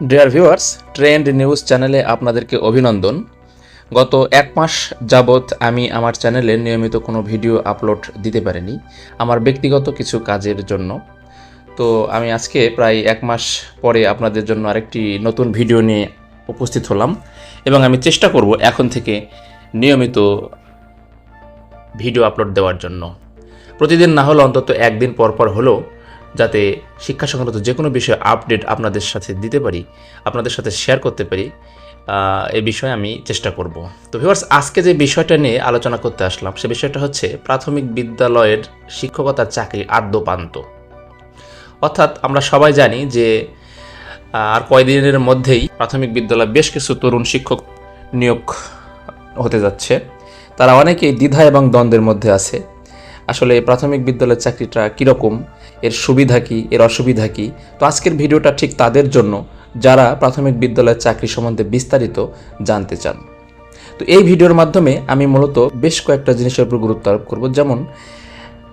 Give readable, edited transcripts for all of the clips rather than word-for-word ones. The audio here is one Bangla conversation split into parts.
ডিয়ার ভিউয়ার্স, ট্রেন্ড নিউজ চ্যানেলে আপনাদেরকে অভিনন্দন। গত এক মাস যাবৎ আমি আমার চ্যানেলে নিয়মিত কোনো ভিডিও আপলোড দিতে পারিনি আমার ব্যক্তিগত কিছু কাজের জন্য। তো আমি আজকে প্রায় এক মাস পরে আপনাদের জন্য আরেকটি নতুন ভিডিও নিয়ে উপস্থিত হলাম এবং আমি চেষ্টা করব এখন থেকে নিয়মিত ভিডিও আপলোড দেওয়ার জন্য। প্রতিদিন না হলে অন্তত একদিন পর পর হলেও যাতে শিক্ষা সংক্রান্ত যে কোনো বিষয়ে আপডেট আপনাদের সাথে দিতে পারি, আপনাদের সাথে শেয়ার করতে পারি, এই বিষয়ে আমি চেষ্টা করব। তো ভিউয়ার্স, আজকে যে বিষয়টা নিয়ে আলোচনা করতে আসলাম সে বিষয়টা হচ্ছে প্রাথমিক বিদ্যালয়ের শিক্ষকতার চাকরি আদ্যোপান্ত। অর্থাৎ আমরা সবাই জানি যে আর কয়েকদিনের মধ্যেই প্রাথমিক বিদ্যালয়ে বেশ কিছু তরুণ শিক্ষক নিয়োগ হতে যাচ্ছে। তারা অনেকেই দ্বিধা এবং দ্বন্দ্বের মধ্যে আছে। আসলে প্রাথমিক বিদ্যালয়ের চাকরিটা কীরকম, এর সুবিধা কী, এর অসুবিধা কী। তো আজকের ভিডিওটা ঠিক তাদের জন্য যারা প্রাথমিক বিদ্যালয়ের চাকরি সম্বন্ধে বিস্তারিত জানতে চান। তো এই ভিডিওর মাধ্যমে আমি মূলত বেশ কয়েকটা জিনিসের উপর গুরুত্ব আরোপ করব। যেমন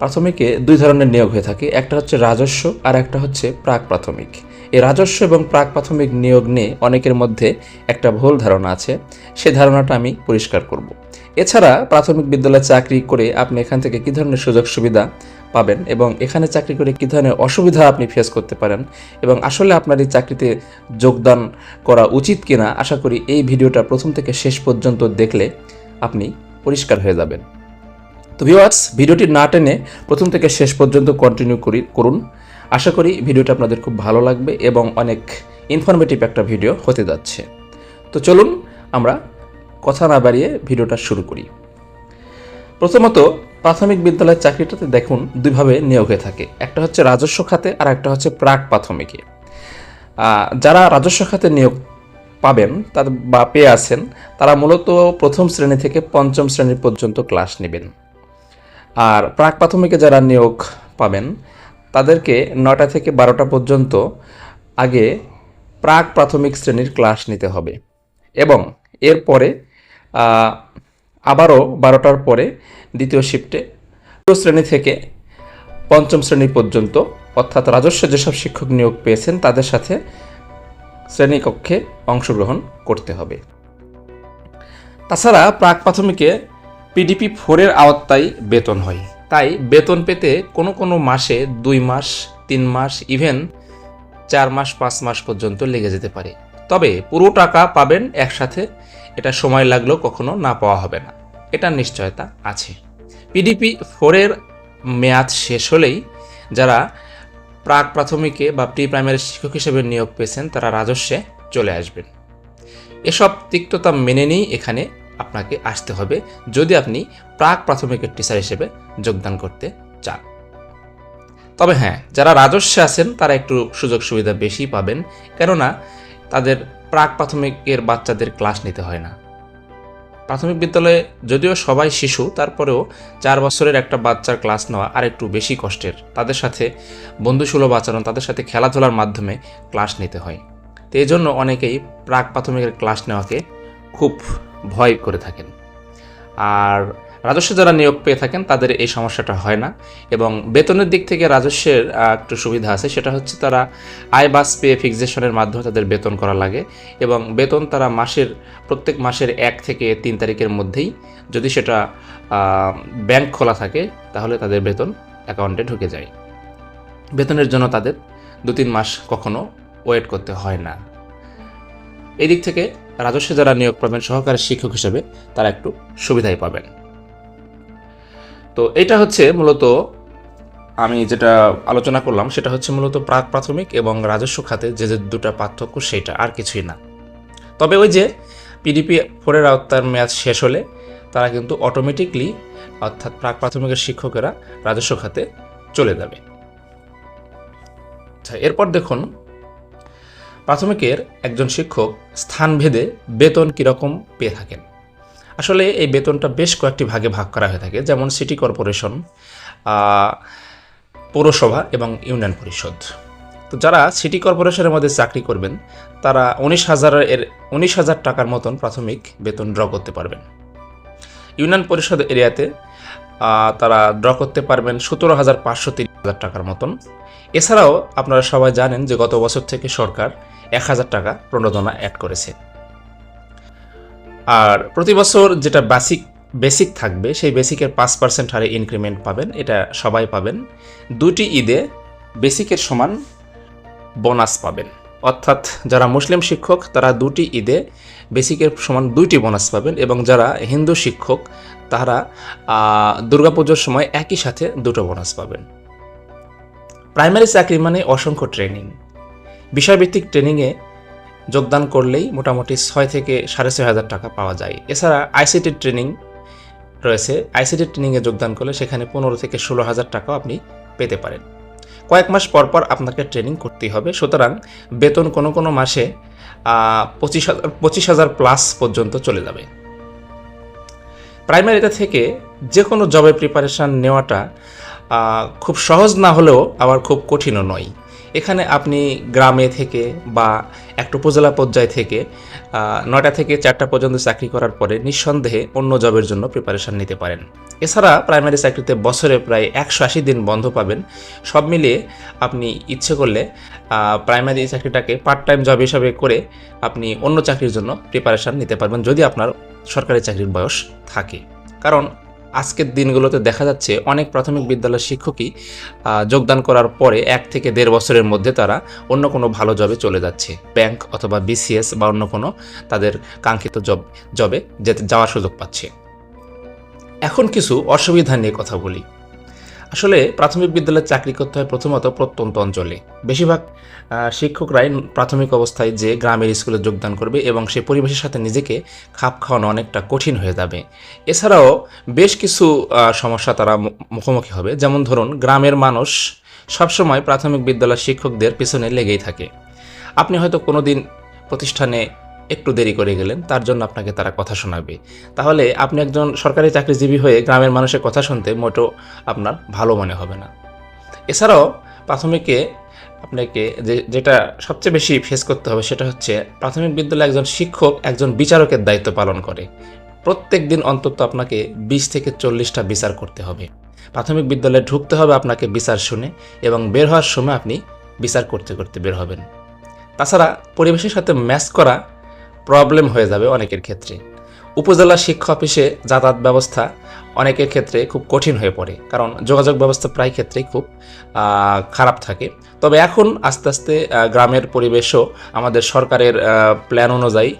প্রাথমিকে দুই ধরনের নিয়োগ হয়ে থাকে, একটা হচ্ছে রাজস্ব আর একটা হচ্ছে প্রাক প্রাথমিক। এই রাজস্ব এবং প্রাক প্রাথমিক নিয়োগ নিয়ে অনেকের মধ্যে একটা ভুল ধারণা আছে, সেই ধারণাটা আমি পরিষ্কার করব। এছাড়া প্রাথমিক বিদ্যালয়ে চাকরি করে আপনি এখান থেকে কী ধরনের সুযোগ সুবিধা পাবেন এবং এখানে চাকরি করে কী ধরনের অসুবিধা আপনি ফেস করতে পারেন এবং আসলে আপনার এই চাকরিতে যোগদান করা উচিত কিনা, আশা করি এই ভিডিওটা প্রথম থেকে শেষ পর্যন্ত দেখলে আপনি পরিষ্কার হয়ে যাবেন। তো ভিউয়ার্স, ভিডিওটি না টেনে প্রথম থেকে শেষ পর্যন্ত কন্টিনিউ করুন। আশা করি ভিডিওটা আপনাদের খুব ভালো লাগবে এবং অনেক ইনফরমেটিভ একটা ভিডিও হতে যাচ্ছে। তো চলুন আমরা কথা না বাড়িয়ে ভিডিওটা শুরু করি। প্রথমত, প্রাথমিক বিদ্যালয়ের চাকরিটাতে দেখুন দুইভাবে নিয়োগ হয়ে থাকে, একটা হচ্ছে রাজস্ব খাতে আর একটা হচ্ছে প্রাক প্রাথমিকে। যারা রাজস্ব খাতে নিয়োগ পাবেন বা পেয়ে আছেন তারা মূলত প্রথম শ্রেণী থেকে পঞ্চম শ্রেণী পর্যন্ত ক্লাস নেবেন। আর প্রাক প্রাথমিকে যারা নিয়োগ পাবেন তাদেরকে 9টা থেকে 12টা পর্যন্ত আগে প্রাক প্রাথমিক শ্রেণীর ক্লাস নিতে হবে এবং এরপরে আবারও 12টার পরে দ্বিতীয় শিফটে শ্রেণী থেকে পঞ্চম শ্রেণী পর্যন্ত, অর্থাৎ রাজস্ব যেসব শিক্ষক নিয়োগ পেয়েছেন তাদের সাথে শ্রেণীকক্ষে অংশগ্রহণ করতে হবে। তাছাড়া প্রাক প্রাথমিকে পিডিপি 4-এর আওতায় বেতন হয়, তাই বেতন পেতে কোনো কোনো মাসে 2 মাস, 3 মাস, ইভেন 4 মাস, 5 মাস পর্যন্ত লেগে যেতে পারে। তবে পুরো টাকা পাবেন একসাথে, এটা সময় লাগলেও কখনো না পাওয়া হবে না, এটার নিশ্চয়তা আছে। পিডিপি 4-এর মেয়াদ শেষ হলেই যারা প্রাক প্রাথমিকে বা প্রি প্রাইমারি শিক্ষক হিসেবে নিয়োগ পেয়েছেন তারা রাজস্বে চলে আসবেন। এসব তিক্ততা মেনে নিয়েই এখানে আপনাকে আসতে হবে যদি আপনি প্রাক প্রাথমিকের টিচার হিসেবে যোগদান করতে চান। তবে হ্যাঁ, যারা রাজস্বে আছেন তারা একটু সুযোগ সুবিধা বেশি পাবেন, কেননা তাদের প্রাক প্রাথমিকের বাচ্চাদের ক্লাস নিতে হয় না। প্রাথমিক বিদ্যালয়ে যদিও সবাই শিশু, তারপরেও 4 বছরের একটা বাচ্চার ক্লাস নেওয়া আর একটু বেশি কষ্টের। তাদের সাথে বন্ধুসুলভ আচরণ, তাদের সাথে খেলাধুলার মাধ্যমে ক্লাস নিতে হয়। তো এই জন্য অনেকেই প্রাক প্রাথমিকের ক্লাস নেওয়াকে খুব ভয় করে থাকেন। আর রাজস্ব যারা নিয়োগ পেয়ে থাকেন তাদের এই সমস্যাটা হয় না এবং বেতনের দিক থেকে রাজস্বের একটু সুবিধা আছে, সেটা হচ্ছে তারা আইবাস পে ফিক্সেশনের মাধ্যমে তাদের বেতন করা লাগে এবং বেতন তারা প্রত্যেক মাসের 1 থেকে 3 তারিখের মধ্যেই, যদি সেটা ব্যাংক খোলা থাকে তাহলে তাদের বেতন অ্যাকাউন্টে ঢুকে যায়। বেতনের জন্য তাদের 2-3 মাস কখনো ওয়েট করতে হয় না। এই দিক থেকে রাজস্বে যারা নিয়োগ পাবেন সহকারী শিক্ষক হিসেবে তারা একটু সুবিধাই পাবেন। তো এটা হচ্ছে মূলত আমি যেটা আলোচনা করলাম সেটা হচ্ছে মূলত প্রাক প্রাথমিক এবং রাজস্ব খাতে যে দুটা পার্থক্য, সেটা আর কিছুই না। তবে ওই যে পিডিপি 4-এর আওতার মেয়াদ শেষ হলে তারা কিন্তু অটোমেটিকলি, অর্থাৎ প্রাক প্রাথমিকের শিক্ষকেরা রাজস্ব খাতে চলে যাবে। আচ্ছা, এরপর দেখুন প্রাথমিকের একজন শিক্ষক স্থানভেদে বেতন কীরকম পেয়ে থাকেন। আসলে এই বেতনটা বেশ কয়েকটি ভাগে ভাগ করা হয়ে থাকে, যেমন সিটি কর্পোরেশন, পৌরসভা এবং ইউনিয়ন পরিষদ। তো যারা সিটি কর্পোরেশনের মধ্যে চাকরি করবেন তারা 19,000 টাকার মতন প্রাথমিক বেতন ড্র করতে পারবেন। ইউনিয়ন পরিষদ এরিয়াতে তারা ড্র করতে পারবেন 17,530 টাকার মতন। এছাড়াও আপনারা সবাই জানেন যে গত বছর থেকে সরকার 1,000 টাকা প্রণোদনা অ্যাড করেছে। আর প্রতি বছর যেটা বেসিক থাকবে সেই বেসিকের 5% হারে ইনক্রিমেন্ট পাবেন, এটা সবাই পাবেন। 2টি ঈদে বেসিকের সমান বোনাস পাবেন, অর্থাৎ যারা মুসলিম শিক্ষক তারা 2টি ঈদে বেসিকের সমান 2টি বোনাস পাবেন, এবং যারা হিন্দু শিক্ষক তারা দুর্গাপুজোর সময় একই সাথে 2টো বোনাস পাবেন। প্রাইমারি চাকরি মানে অসংখ্য ট্রেনিং, বিষয়ভিত্তিক ট্রেনিংয়ে যোগদান করলেই মোটামুটি 6 থেকে 6,500 টাকা পাওয়া যায়। এছাড়া আইসিটি ট্রেনিং রয়েছে, আইসিটি ট্রেনিংয়ে যোগদান করলে সেখানে 15 থেকে 16,000 টাকাও আপনি পেতে পারেন। কয়েক মাস পর পর আপনাকে ট্রেনিং করতেই হবে, সুতরাং বেতন কোনো কোনো মাসে 25,000 প্লাস পর্যন্ত চলে যাবে। প্রাইমারিতে থেকে যে কোনো জবের প্রিপারেশান নেওয়াটা খুব সহজ না হলেও আবার খুব কঠিনও নয়। এখানে আপনি গ্রামে থেকে বা একটা উপজেলা পর্যায় থেকে 9টা থেকে 4টা পর্যন্ত চাকরি করার পরে নিঃসন্দেহে অন্য জবের জন্য প্রিপারেশান নিতে পারেন। এছাড়া প্রাইমারি চাকরিতে বছরে প্রায় 180 দিন বন্ধ পাবেন। সব মিলিয়ে আপনি ইচ্ছে করলে প্রাইমারি চাকরিটাকে পার্ট টাইম জব হিসাবে করে আপনি অন্য চাকরির জন্য প্রিপারেশান নিতে পারবেন, যদি আপনার সরকারি চাকরির বয়স থাকে। কারণ আজকের দিনগুলোতে দেখা যাচ্ছে অনেক প্রাথমিক বিদ্যালয়ের শিক্ষকই যোগদান করার পরে 1 থেকে 1.5 বছরের মধ্যে তারা অন্য কোনো ভালো জবে চলে যাচ্ছে, ব্যাংক অথবা বিসিএস বা অন্য কোনো তাদের কাঙ্ক্ষিত জবে যাওয়ার সুযোগ পাচ্ছে। এখন কিছু অসুবিধা নিয়ে কথা বলি। আসলে প্রাথমিক বিদ্যালয়ে চাকরি করতে হয় প্রথমত প্রত্যন্ত অঞ্চলে। বেশিরভাগ শিক্ষকরাই প্রাথমিক অবস্থায় যে গ্রামের স্কুলে যোগদান করবে এবং সেই পরিবেশের সাথে নিজেকে খাপ খাওয়ানো অনেকটা কঠিন হয়ে যাবে। এছাড়াও বেশ কিছু সমস্যা তারা মুখোমুখি হবে। যেমন ধরুন, গ্রামের মানুষ সবসময় প্রাথমিক বিদ্যালয়ের শিক্ষকদের পিছনে লেগেই থাকে। আপনি হয়তো কোনো দিন প্রতিষ্ঠানে একটু দেরি করে গেলেন, তার জন্য আপনাকে তারা কথা শোনাবে। তাহলে আপনি একজন সরকারি চাকরিজীবী হয়ে গ্রামের মানুষের কথা শুনতে মোটেও আপনার ভালো মনে হবে না। এছাড়াও প্রাথমিকে আপনাকে যেটা সবচেয়ে বেশি ফেস করতে হবে সেটা হচ্ছে, প্রাথমিক বিদ্যালয়ে একজন শিক্ষক একজন বিচারকের দায়িত্ব পালন করে। প্রত্যেক দিন অন্তত আপনাকে 20 থেকে 40টা বিচার করতে হবে। প্রাথমিক বিদ্যালয়ে ঢুকতে হবে আপনাকে বিচার শুনে, এবং বের হওয়ার সময় আপনি বিচার করতে করতে বের হবেন। তাছাড়া পরিবেশের সাথে ম্যাচ করা প্রবলেম হয়ে যাবে অনেকের ক্ষেত্রে। উপজেলা শিক্ষা অফিসে যাতায়াত ব্যবস্থা অনেকের ক্ষেত্রে খুব কঠিন হয়ে পড়ে, কারণ যোগাযোগ ব্যবস্থা প্রায় ক্ষেত্রেই খুব খারাপ থাকে। তবে এখন আস্তে আস্তে গ্রামের পরিবেশও আমাদের সরকারের প্ল্যান অনুযায়ী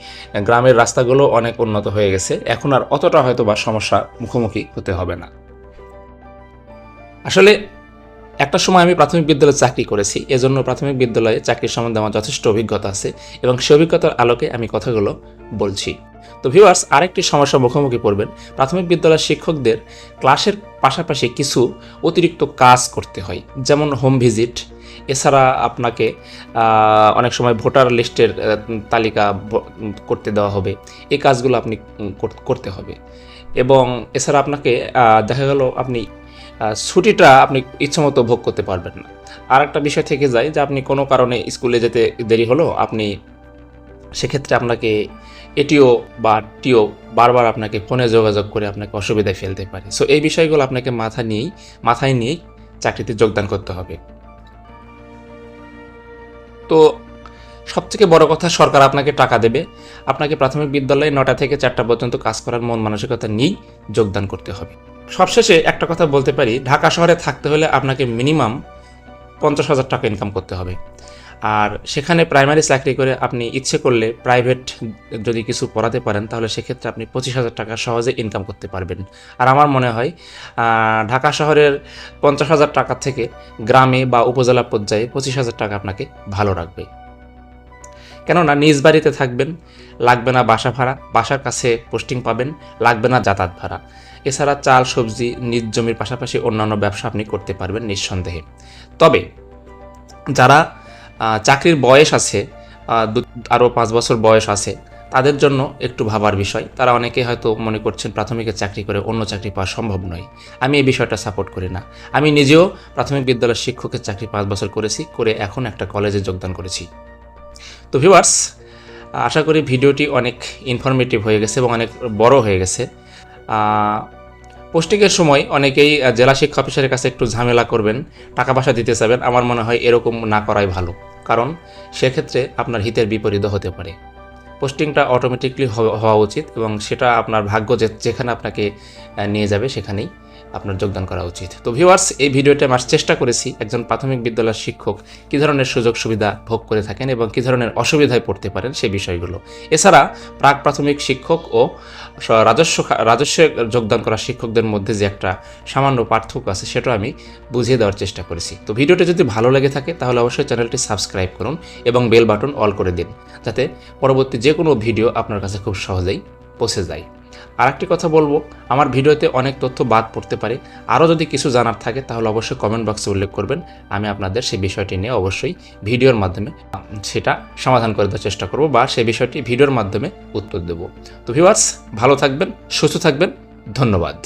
গ্রামের রাস্তাগুলো অনেক উন্নত হয়ে গেছে। এখন আর অতটা হয়তো বা সমস্যা মুখোমুখি হতে হবে না। আসলে একটা সময় আমি প্রাথমিক বিদ্যালয়ে চাকরি করেছি, এজন্য প্রাথমিক বিদ্যালয়ে চাকরির সম্বন্ধে আমার যথেষ্ট অভিজ্ঞতা আছে, এবং সেই অভিজ্ঞতার আলোকে আমি কথাগুলো বলছি। তো ভিউয়ার্স, আরেকটি সমস্যা মুখোমুখি পড়বেন। প্রাথমিক বিদ্যালয়ের শিক্ষকদের ক্লাসের পাশাপাশি কিছু অতিরিক্ত কাজ করতে হয়, যেমন হোম ভিজিট। এছাড়া আপনাকে অনেক সময় ভোটার লিস্টের তালিকা করতে দেওয়া হবে, এই কাজগুলো আপনি করতে হবে। এবং এছাড়া আপনাকে দেখা গেল আপনি ছুটিটা আপনি ইচ্ছামতো ভোগ করতে পারবেন না। আর একটা বিষয় থেকে যায় যে আপনি কোনো কারণে স্কুলে যেতে দেরি হলো, আপনি সেক্ষেত্রে আপনাকে এটিও বা টিও বারবার আপনাকে ফোনে যোগাযোগ করে আপনাকে অসুবিধায় ফেলতে পারে। সো এই বিষয়গুলো আপনাকে মাথায় নিয়েই চাকরিতে যোগদান করতে হবে। তো সবথেকে বড় কথা, সরকার আপনাকে টাকা দেবে। আপনাকে প্রাথমিক বিদ্যালয়ে 9টা থেকে 4টা পর্যন্ত কাজ করার মন মানসিকতা নিয়েই যোগদান করতে হবে। সবশেষে একটা কথা বলতে পারি, ঢাকা শহরে থাকতে হলে আপনাকে মিনিমাম 50,000 টাকা ইনকাম করতে হবে। আর সেখানে প্রাইমারি চাকরি করে আপনি ইচ্ছে করলে প্রাইভেট যদি কিছু পড়াতে পারেন, তাহলে সেক্ষেত্রে আপনি 25,000 টাকা সহজে ইনকাম করতে পারবেন। আর আমার মনে হয় ঢাকা শহরের 50,000 টাকা থেকে গ্রামে বা উপজেলা পর্যায়ে 25,000 টাকা আপনাকে ভালো রাখবে। কেননা নিজ বাড়িতে থাকবেন, লাগবে না বাসা ভাড়া, বাসার কাছে পোস্টিং পাবেন, লাগবে না যাতায়াত ভাড়া। এছাড়া চাল সবজি নিজ জমির পাশাপাশি অন্যান্য ব্যবসা আপনি করতে পারবেন নিঃসন্দেহে। তবে যারা চাকরির বয়স আছে, আরও 5 বছর বয়স আছে, তাদের জন্য একটু ভাবার বিষয়। তারা অনেকে হয়তো মনে করছেন প্রাথমিকের চাকরি করে অন্য চাকরি পাওয়া সম্ভব নয়। আমি এই বিষয়টা সাপোর্ট করি না। আমি নিজেও প্রাথমিক বিদ্যালয়ের শিক্ষকের চাকরি 5 বছর করেছি, করে এখন একটা কলেজে যোগদান করেছি। তো ভিউয়ার্স, আশা করি ভিডিওটি অনেক ইনফরমেটিভ হয়ে গেছে এবং অনেক বড় হয়ে গেছে। পোস্টিংয়ের সময় অনেকেই জেলা শিক্ষা অফিসারের কাছে একটু ঝামেলা করবেন, টাকা পয়সা দিতে চাবেন। আমার মনে হয় এরকম না করাই ভালো, কারণ সেক্ষেত্রে আপনার হিতের বিপরীত হতে পারে। পোস্টিংটা অটোমেটিকলি হওয়া উচিত এবং সেটা আপনার ভাগ্য যেখানে আপনাকে নিয়ে যাবে সেখানেই আপনার যোগদান করা উচিত। তো ভিউয়ার্স, এই ভিডিওতে আমি চেষ্টা করেছি একজন প্রাথমিক বিদ্যালয়ের শিক্ষক কী ধরনের সুযোগ সুবিধা ভোগ করে থাকেন এবং কী ধরনের অসুবিধায় পড়তে পারেন সেই বিষয়গুলো। এছাড়া প্রাক প্রাথমিক শিক্ষক ও রাজস্বে যোগদান করা শিক্ষকদের মধ্যে যে একটা সামান্য পার্থক্য আছে সেটা আমি বুঝিয়ে দেওয়ার চেষ্টা করেছি। তো ভিডিওটি যদি ভালো লেগে থাকে তাহলে অবশ্যই চ্যানেলটি সাবস্ক্রাইব করুন এবং বেল বাটন অল করে দিন, যাতে পরবর্তী যে কোনো ভিডিও আপনার কাছে খুব সহজেই পৌঁছে যায়। আর একটি কথা বলবো, আমার ভিডিওতে অনেক তথ্য বাদ পড়তে পারে। আরও যদি কিছু জানার থাকে তাহলে অবশ্যই কমেন্ট বক্সে উল্লেখ করবেন। আমি আপনাদের সেই বিষয়টি নিয়ে অবশ্যই ভিডিওর মাধ্যমে সেটা সমাধান করে দেওয়ার চেষ্টা করব বা সেই বিষয়টি ভিডিওর মাধ্যমে উত্তর দেব। তো ভিউয়ার্স, ভালো থাকবেন, সুস্থ থাকবেন, ধন্যবাদ।